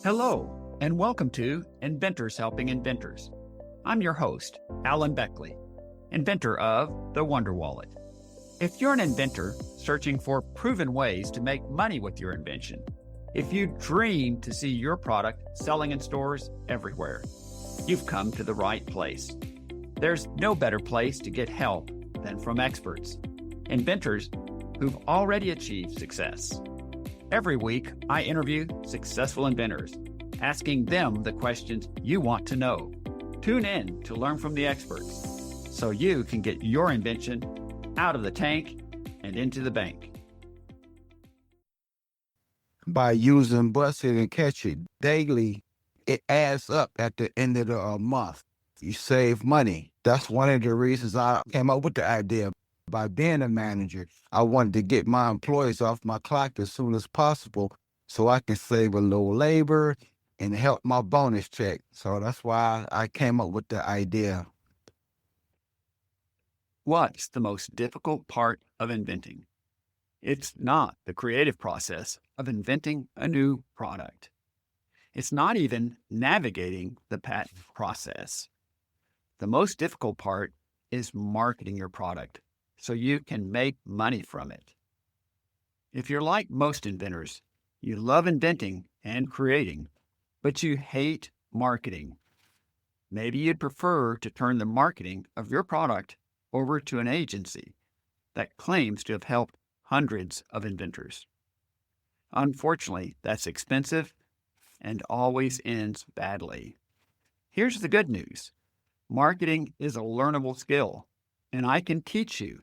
Hello, and welcome to Inventors Helping Inventors. I'm your host, Alan Beckley, inventor of the Wonder Wallet. If you're an inventor searching for proven ways to make money with your invention, if you dream to see your product selling in stores everywhere, you've come to the right place. There's no better place to get help than from experts, inventors who've already achieved success. Every week, I interview successful inventors, asking them the questions you want to know. Tune in to learn from the experts so you can get your invention out of the tank and into the bank. By using Busted and Catch It daily, it adds up at the end of the month. You save money. That's one of the reasons I came up with the idea. By being a manager, I wanted to get my employees off my clock as soon as possible so I can save a little labor and help my bonus check. So that's why I came up with the idea. What's the most difficult part of inventing? It's not the creative process of inventing a new product. It's not even navigating the patent process. The most difficult part is marketing your product so you can make money from it. If you're like most inventors, you love inventing and creating, but you hate marketing. Maybe you'd prefer to turn the marketing of your product over to an agency that claims to have helped hundreds of inventors. Unfortunately, that's expensive and always ends badly. Here's the good news. Marketing is a learnable skill, and I can teach you,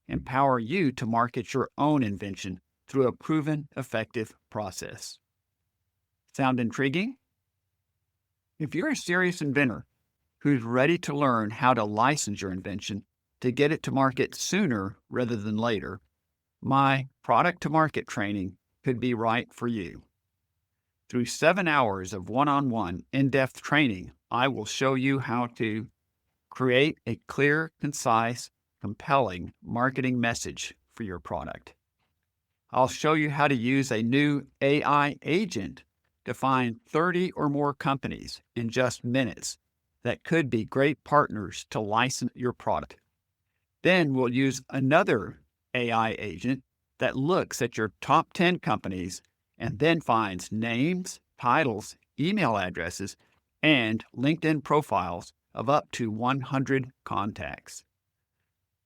empower you to market your own invention through a proven, effective process. Sound intriguing? If you're a serious inventor who's ready to learn how to license your invention to get it to market sooner rather than later, my product-to-market training could be right for you. Through 7 hours of one-on-one, in-depth training, I will show you how to create a clear, concise, compelling marketing message for your product. I'll show you how to use a new AI agent to find 30 or more companies in just minutes that could be great partners to license your product. Then we'll use another AI agent that looks at your top 10 companies and then finds names, titles, email addresses, and LinkedIn profiles of up to 100 contacts.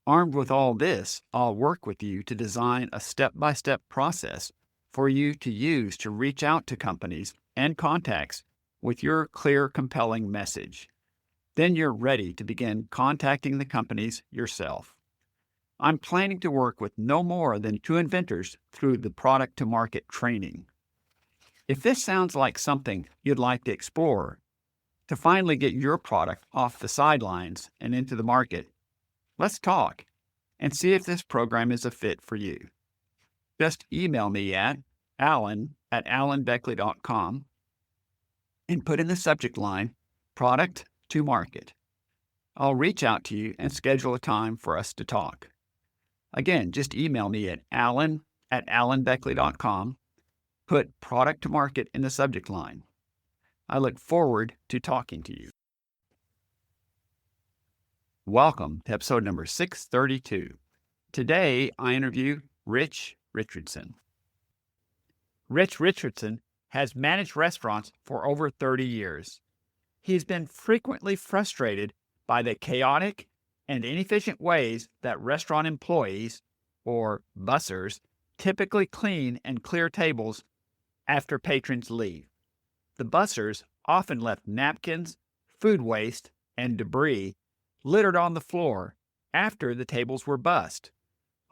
Armed with all this, I'll work with you to design a step-by-step process for you to use to reach out to companies and contacts with your clear, compelling message. Then you're ready to begin contacting the companies yourself. I'm planning to work with no more than 2 inventors through the product-to-market training. If this sounds like something you'd like to explore, to finally get your product off the sidelines and into the market, let's talk and see if this program is a fit for you. Just email me at alan@alanbeckley.com and put in the subject line, Product to Market. I'll reach out to you and schedule a time for us to talk. Again, just email me at alan@alanbeckley.com. Put Product to Market in the subject line. I look forward to talking to you. Welcome to episode number 632. Today, I interview Rich Richardson. Rich Richardson has managed restaurants for over 30 years. He's been frequently frustrated by the chaotic and inefficient ways that restaurant employees, or bussers, typically clean and clear tables after patrons leave. The bussers often left napkins, food waste, and debris littered on the floor after the tables were bussed.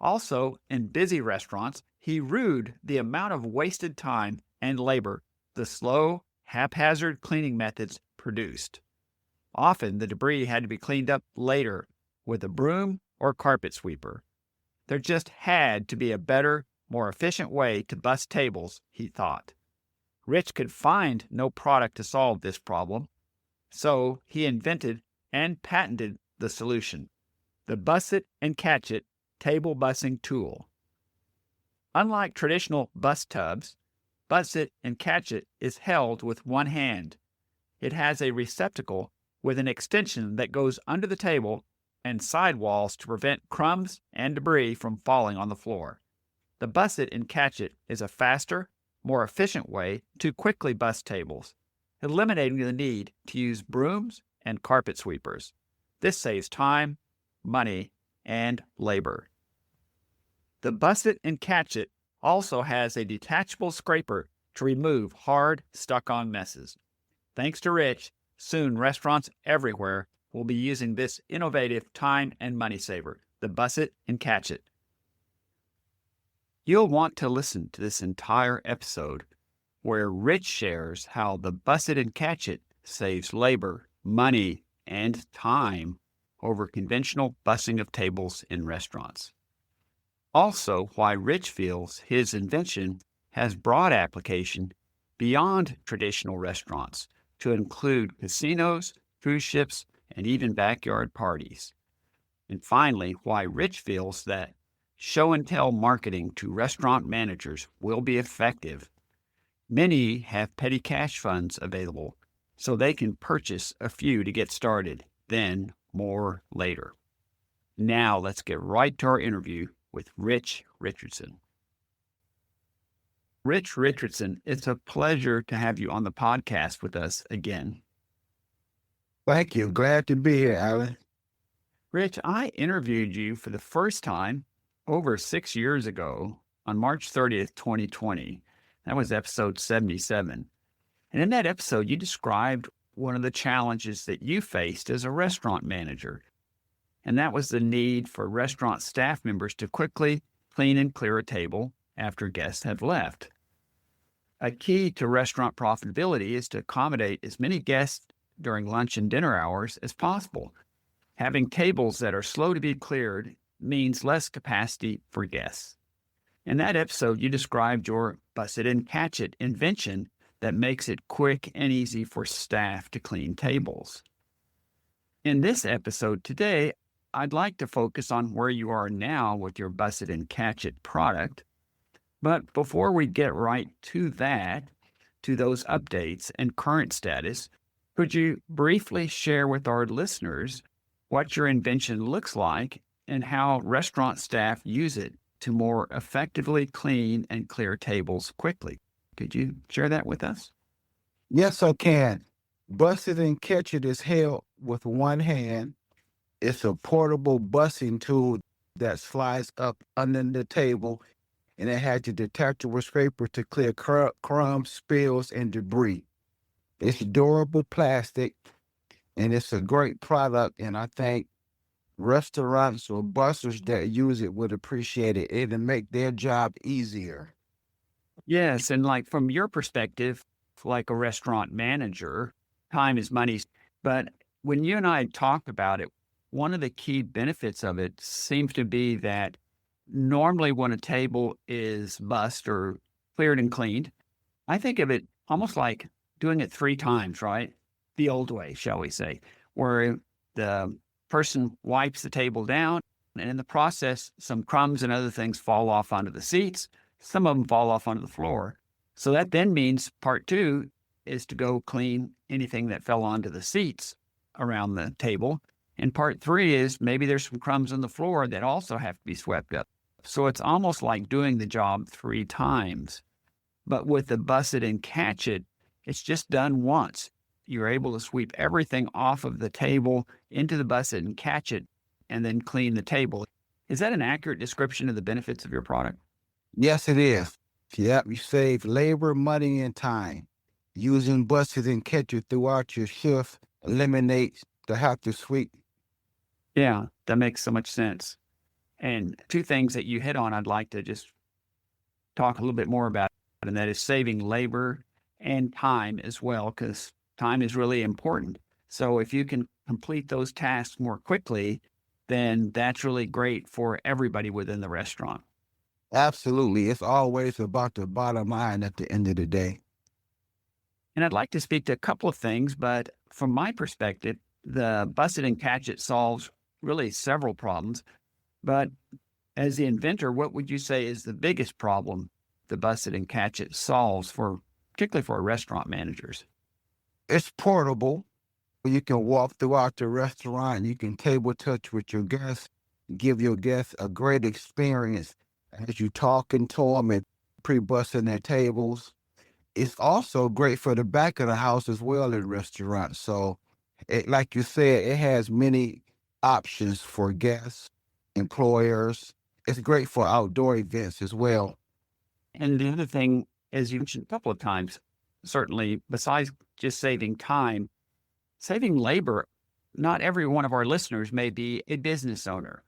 Also, in busy restaurants, he rued the amount of wasted time and labor the slow, haphazard cleaning methods produced. Often, the debris had to be cleaned up later with a broom or carpet sweeper. There just had to be a better, more efficient way to bus tables, he thought. Rich could find no product to solve this problem, so he invented and patented the solution, the Bus It and Catch It table bussing tool. Unlike traditional bus tubs, Bus it and catch it is held with one hand. It has a receptacle with an extension that goes under the table and sidewalls to prevent crumbs and debris from falling on the floor. The bus it and catch it is a faster, more efficient way to quickly bus tables, eliminating the need to use brooms and carpet sweepers. This saves time, money, and labor. The bus it and catch it also has a detachable scraper to remove hard, stuck-on messes. Thanks to Rich, soon restaurants everywhere will be using this innovative time and money saver, the bus it and catch it. You'll want to listen to this entire episode where Rich shares how the bus it and catch it saves labor, money, and time over conventional bussing of tables in restaurants. Also, why Rich feels his invention has broad application beyond traditional restaurants to include casinos, cruise ships, and even backyard parties. And finally, why Rich feels that show and tell marketing to restaurant managers will be effective. Many have petty cash funds available, so they can purchase a few to get started, then more later. Now let's get right to our interview with Rich Richardson. Rich Richardson, it's a pleasure to have you on the podcast with us again. Thank you. Glad to be here, Alan. Rich, I interviewed you for the first time over 6 years ago on March 30th, 2020. That was episode 77. And in that episode, you described one of the challenges that you faced as a restaurant manager. And that was the need for restaurant staff members to quickly clean and clear a table after guests have left. A key to restaurant profitability is to accommodate as many guests during lunch and dinner hours as possible. Having tables that are slow to be cleared means less capacity for guests. In that episode, you described your bus it and catch it invention that makes it quick and easy for staff to clean tables. In this episode today, I'd like to focus on where you are now with your bus it and catch it product. But before we get right to that, to those updates and current status, could you briefly share with our listeners what your invention looks like and how restaurant staff use it to more effectively clean and clear tables quickly? Could you share that with us? Yes, I can. Bus it and catch it is held with one hand. It's a portable bussing tool that slides up under the table, and it has a detachable scraper to clear crumbs, spills, and debris. It's durable plastic, and it's a great product, and I think restaurants or bussers that use it would appreciate it. It'll make their job easier. Yes, and like from your perspective, like a restaurant manager, time is money. But when you and I talked about it, one of the key benefits of it seems to be that normally when a table is bussed or cleared and cleaned, I think of it almost like doing it 3 times, right? The old way, shall we say, where the person wipes the table down, and in the process, some crumbs and other things fall off onto the seats. Some of them fall off onto the floor. So that then means part 2 is to go clean anything that fell onto the seats around the table. And part 3 is maybe there's some crumbs on the floor that also have to be swept up. So it's almost like doing the job 3 times. But with the bus it and catch it, it's just done once. You're able to sweep everything off of the table into the bus it and catch it, and then clean the table. Is that an accurate description of the benefits of your product? Yes, it is. Yep, you save labor, money, and time. Using bus it and catch it throughout your shift eliminates the have to sweep. Yeah, that makes so much sense. And 2 things that you hit on, I'd like to just talk a little bit more about, and that is saving labor and time as well, because time is really important. So if you can complete those tasks more quickly, then that's really great for everybody within the restaurant. Absolutely. It's always about the bottom line at the end of the day. And I'd like to speak to a couple of things, but from my perspective, the bus it and catch it solves really several problems. But as the inventor, what would you say is the biggest problem the Busted and Catch It solves for, particularly for restaurant managers? It's portable. You can walk throughout the restaurant. You can table touch with your guests, give your guests a great experience as you talking to them and pre-busting their tables. It's also great for the back of the house as well in restaurants. So, like you said, it has many options for guests, employers. It's great for outdoor events as well. And the other thing, as you mentioned a couple of times, certainly besides just saving time, saving labor. Not every one of our listeners may be a business owner,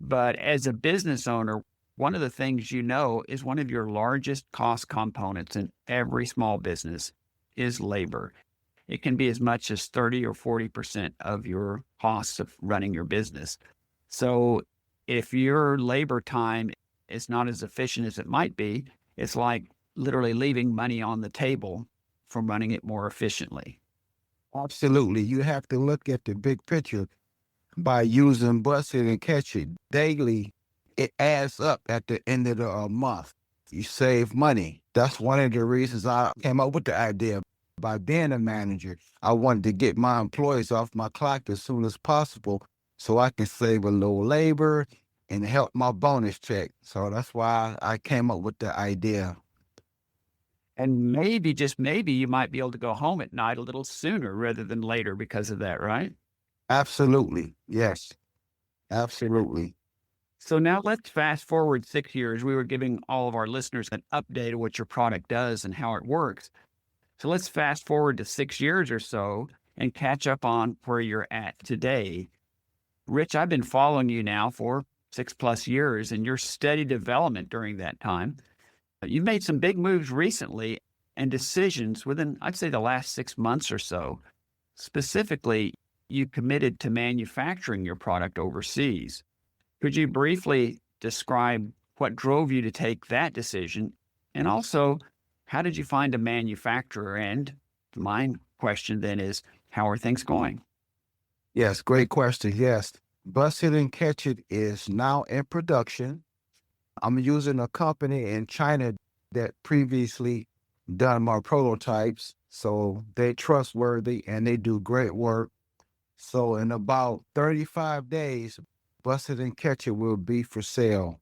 but as a business owner, one of the things is one of your largest cost components in every small business is labor. It can be as much as 30 or 40% of your costs of running your business. So if your labor time is not as efficient as it might be, it's like literally leaving money on the table from running it more efficiently. Absolutely. You have to look at the big picture. By using Busted and Catch It daily, it adds up at the end of the month. You save money. That's one of the reasons I came up with the idea. By being a manager, I wanted to get my employees off my clock as soon as possible so I can save a little labor and help my bonus check. So that's why I came up with the idea. And maybe, just maybe, you might be able to go home at night a little sooner rather than later because of that, right? Absolutely. Yes, absolutely. So now let's fast forward 6 years. We were giving all of our listeners an update of what your product does and how it works. So let's fast forward to 6 years or so and catch up on where you're at today. Rich, I've been following you now for 6+ years and your steady development during that time. You've made some big moves recently and decisions within, I'd say, the last 6 months or so. Specifically, you committed to manufacturing your product overseas. Could you briefly describe what drove you to take that decision? And also, how did you find a manufacturer? And my question then is, how are things going? Yes, great question. Yes. Busted and Catch It is now in production. I'm using a company in China that previously done my prototypes. So they're trustworthy and they do great work. So in about 35 days, Busted and Catch It will be for sale.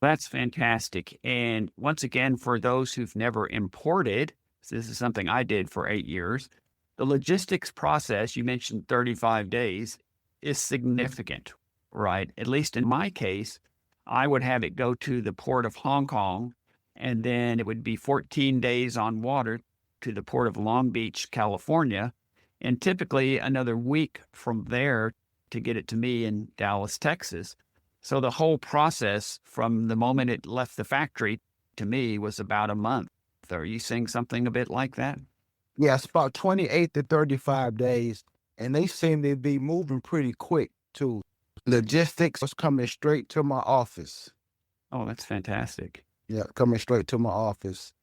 That's fantastic. And once again, for those who've never imported, this is something I did for 8 years. The logistics process, you mentioned 35 days, is significant, right? At least in my case, I would have it go to the port of Hong Kong, and then it would be 14 days on water to the port of Long Beach, California, and typically another week from there to get it to me in Dallas, Texas. So the whole process from the moment it left the factory to me was about a month. Are you seeing something a bit like that? Yes, about 28 to 35 days. And they seem to be moving pretty quick too. Logistics is coming straight to my office. Oh, that's fantastic. Yeah, coming straight to my office.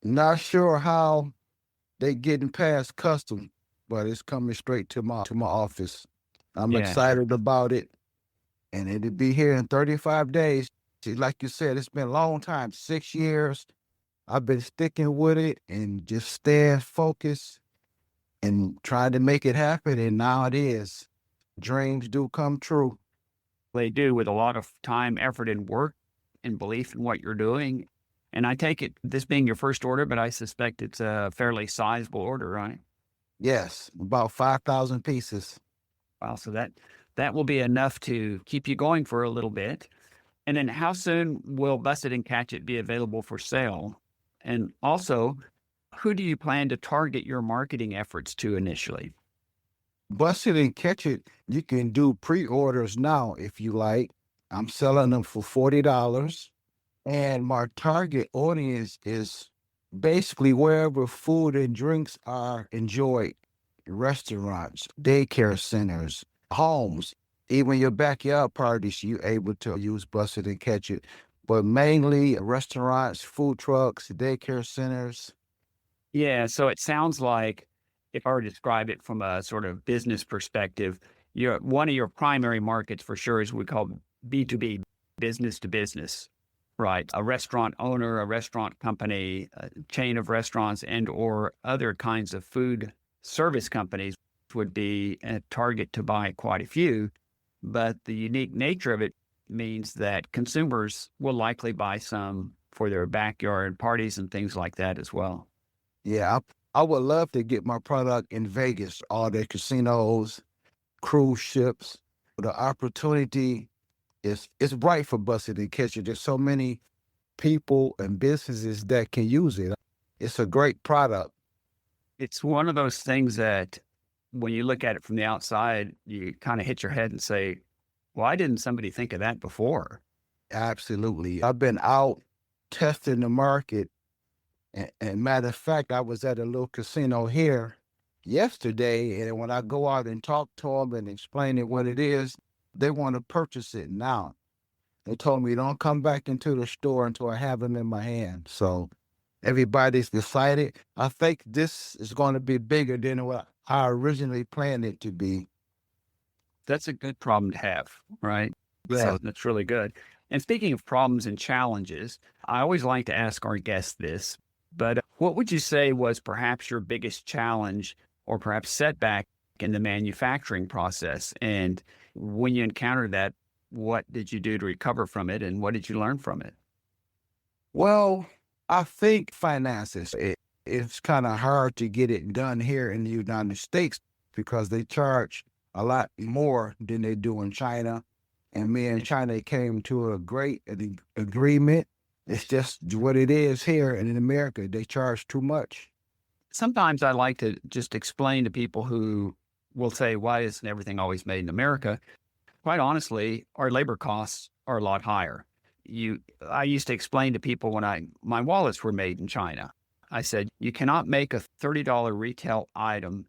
Not sure how they getting past custom, but it's coming straight to my office. I'm Yeah. excited about it, and it'll be here in 35 days. See, like you said, it's been a long time, 6 years. I've been sticking with it and just staying focused and trying to make it happen, and now it is. Dreams do come true. They do, with a lot of time, effort, and work and belief in what you're doing. And I take it, this being your first order, but I suspect it's a fairly sizable order, right? Yes, about 5,000 pieces. Wow. So that will be enough to keep you going for a little bit. And then how soon will Busted and Catch It be available for sale? And also, who do you plan to target your marketing efforts to initially? Busted and Catch It, you can do pre-orders now if you like. I'm selling them for $40. And my target audience is basically wherever food and drinks are enjoyed. Restaurants, daycare centers, homes, even your backyard parties, you're able to use Busted and Catch It. But mainly restaurants, food trucks, daycare centers. Yeah, so it sounds like, if I were to describe it from a sort of business perspective, one of your primary markets for sure is what we call B2B, business to business. Right. A restaurant owner, a restaurant company, a chain of restaurants, and or other kinds of food service companies would be a target to buy quite a few. But the unique nature of it means that consumers will likely buy some for their backyard parties and things like that as well. Yeah, I would love to get my product in Vegas, all the casinos, cruise ships. The opportunity is bright for Busted and Catch It. There's so many people and businesses that can use it. It's a great product. It's one of those things that when you look at it from the outside, you kind of hit your head and say, why didn't somebody think of that before? Absolutely. I've been out testing the market. And matter of fact, I was at a little casino here yesterday. And when I go out and talk to them and explain it what it is, they want to purchase it now. They told me, don't come back into the store until I have them in my hand. So everybody's decided. I think this is going to be bigger than what I originally planned it to be. That's a good problem to have, right? Yeah. So that's really good. And speaking of problems and challenges, I always like to ask our guests this, but what would you say was perhaps your biggest challenge or perhaps setback in the manufacturing process? And when you encountered that, what did you do to recover from it and what did you learn from it? Well, I think finances. It's kind of hard to get it done here in the United States because they charge a lot more than they do in China. And me and China came to a great agreement. It's just what it is here. And in America, they charge too much. Sometimes I like to just explain to people who will say, why isn't everything always made in America? Quite honestly, our labor costs are a lot higher. I used to explain to people when my wallets were made in China. I said, you cannot make a $30 retail item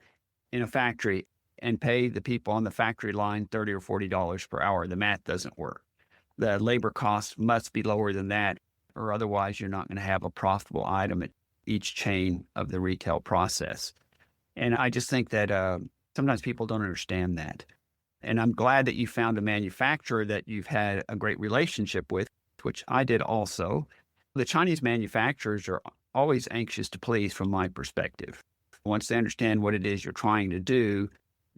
in a factory and pay the people on the factory line $30 or $40 per hour. The math doesn't work. The labor costs must be lower than that, or otherwise you're not going to have a profitable item at each chain of the retail process. And I just think that sometimes people don't understand that. And I'm glad that you found a manufacturer that you've had a great relationship with, which I did also. The Chinese manufacturers are always anxious to please from my perspective. Once they understand what it is you're trying to do,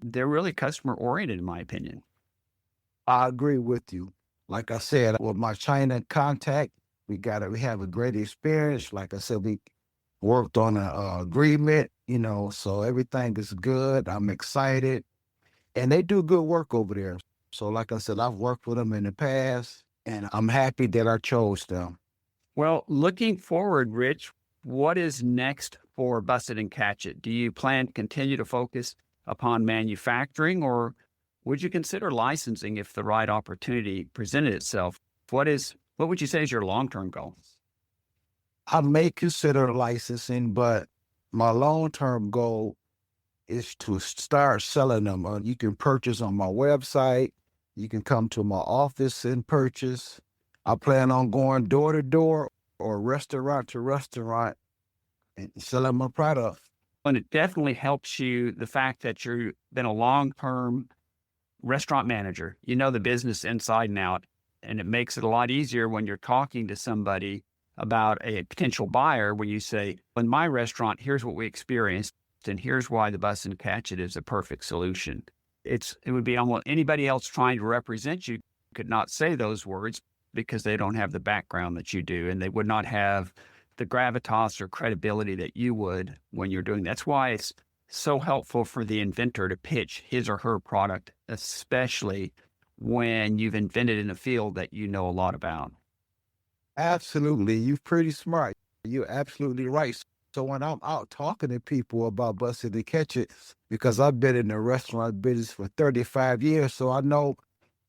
they're really customer oriented, in my opinion. I agree with you. Like I said, with my China contact, we have a great experience. Like I said, we worked on an agreement, so everything is good. I'm excited. And they do good work over there. So like I said, I've worked with them in the past, and I'm happy that I chose them. Well, looking forward, Rich, what is next for Busted and Catch It? Do you plan to continue to focus upon manufacturing, or would you consider licensing if the right opportunity presented itself? What would you say is your long-term goal? I may consider licensing, but my long-term goal is to start selling them. You can purchase on my website. You can come to my office and purchase. I plan on going door to door or restaurant to restaurant and selling my product. And it definitely helps you, the fact that you've been a long-term restaurant manager. You know the business inside and out, and it makes it a lot easier when you're talking to somebody about a potential buyer when you say, in my restaurant, here's what we experienced, and here's why the Bus and Catch It is a perfect solution. It would be almost anybody else trying to represent you could not say those words because they don't have the background that you do, and they would not have the gravitas or credibility that you would when you're doing that. That's why it's so helpful for the inventor to pitch his or her product, especially when you've invented in a field that you know a lot about. Absolutely. You're pretty smart. You're absolutely right. So when I'm out talking to people about Busted and Catch It, because I've been in the restaurant business for 35 years, so I know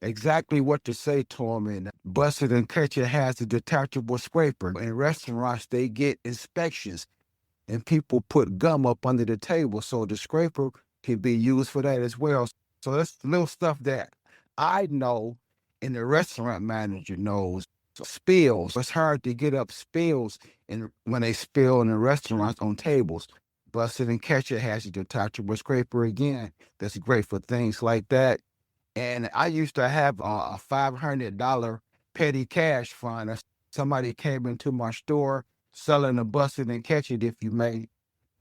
exactly what to say to them. And Busted and Catch It has a detachable scraper. In restaurants, they get inspections, and people put gum up under the table, so the scraper can be used for that as well. So that's little stuff that I know and the restaurant manager knows. Spills. It's hard to get up spills when they spill in the restaurants on tables. Busted and Catch It has a detachable scraper again. That's great for things like that. And I used to have a $500 petty cash fund. somebody came into my store selling a Busted and Catch It, if you made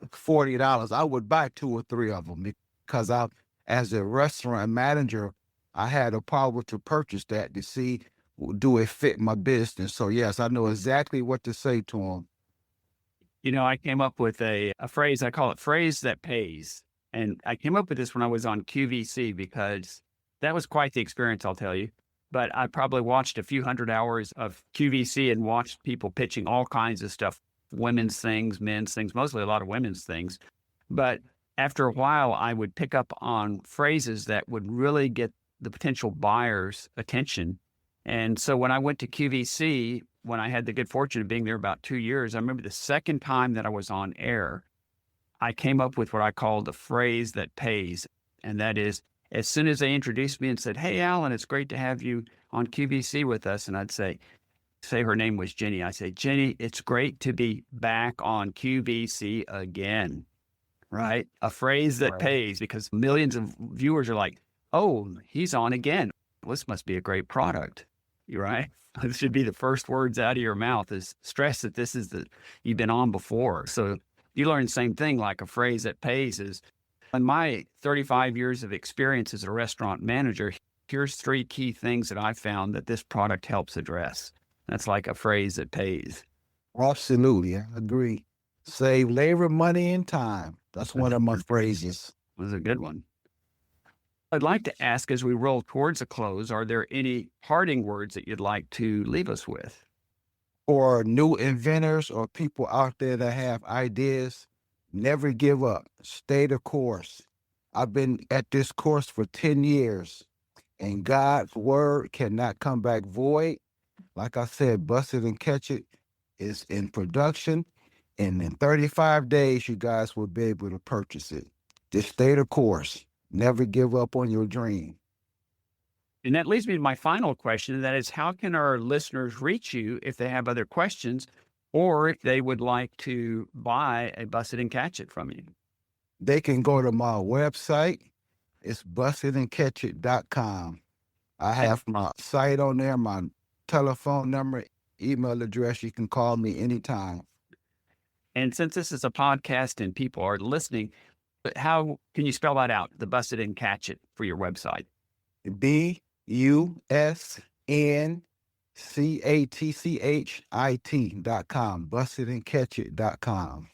$40, I would buy 2 or 3 of them because as a restaurant manager, I had a power to purchase that to see, do it fit my business? So yes, I know exactly what to say to them. I came up with a phrase, I call it phrase that pays. And I came up with this when I was on QVC because that was quite the experience, I'll tell you. But I probably watched a few hundred hours of QVC and watched people pitching all kinds of stuff, women's things, men's things, mostly a lot of women's things. But after a while, I would pick up on phrases that would really get the potential buyer's attention. And so when I went to QVC, when I had the good fortune of being there about 2 years, I remember the second time that I was on air, I came up with what I called the phrase that pays. And that is, as soon as they introduced me and said, "Hey, Alan, it's great to have you on QVC with us." And I'd say her name was Jenny. I say, "Jenny, it's great to be back on QVC again." Right? A phrase that Right. pays, because millions of viewers are like, "Oh, he's on again. This must be a great product." You're right. This should be the first words out of your mouth, is stress that this is you've been on before. So you learn the same thing, like a phrase that pays is, in my 35 years of experience as a restaurant manager, here's 3 key things that I found that this product helps address. That's like a phrase that pays. Absolutely, I agree. Save labor, money, and time. That's one of my phrases. Was a good one. I'd like to ask, as we roll towards a close, are there any parting words that you'd like to leave us with? For new inventors or people out there that have ideas, never give up. Stay the course. I've been at this course for 10 years, and God's word cannot come back void. Like I said, Busted and Catch It is in production, and in 35 days, you guys will be able to purchase it. Just stay the course. Never give up on your dream. And that leads me to my final question, and that is, how can our listeners reach you if they have other questions, or if they would like to buy a Busted and Catch It from you? They can go to my website. It's bustedandcatchit.com. I have my site on there, my telephone number, email address. You can call me anytime. And since this is a podcast and people are listening, how can you spell that out, the Busted and Catch It, for your website? BUSNCATCHIT.com, bustedandcatchit.com.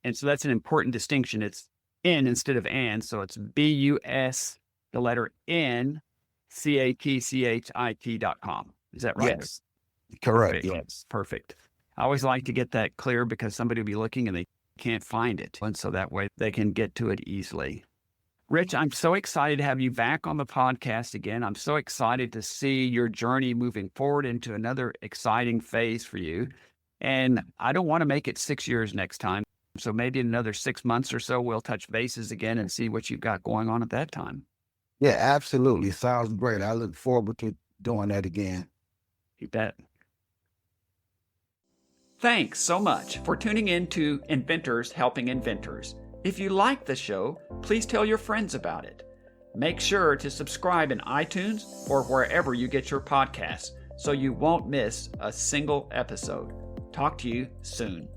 And so that's an important distinction. It's N instead of and. So it's BUS, the letter N, CATCHIT.com. Is that right? Yes. Correct. Perfect. Yes. Perfect. I always like to get that clear because somebody will be looking and they can't find it. And so that way they can get to it easily. Rich, I'm so excited to have you back on the podcast again. I'm so excited to see your journey moving forward into another exciting phase for you. And I don't want to make it 6 years next time. So maybe in another 6 months or so, we'll touch bases again and see what you've got going on at that time. Yeah, absolutely. Sounds great. I look forward to doing that again. You bet. Thanks so much for tuning in to Inventors Helping Inventors. If you like the show, please tell your friends about it. Make sure to subscribe in iTunes or wherever you get your podcasts so you won't miss a single episode. Talk to you soon.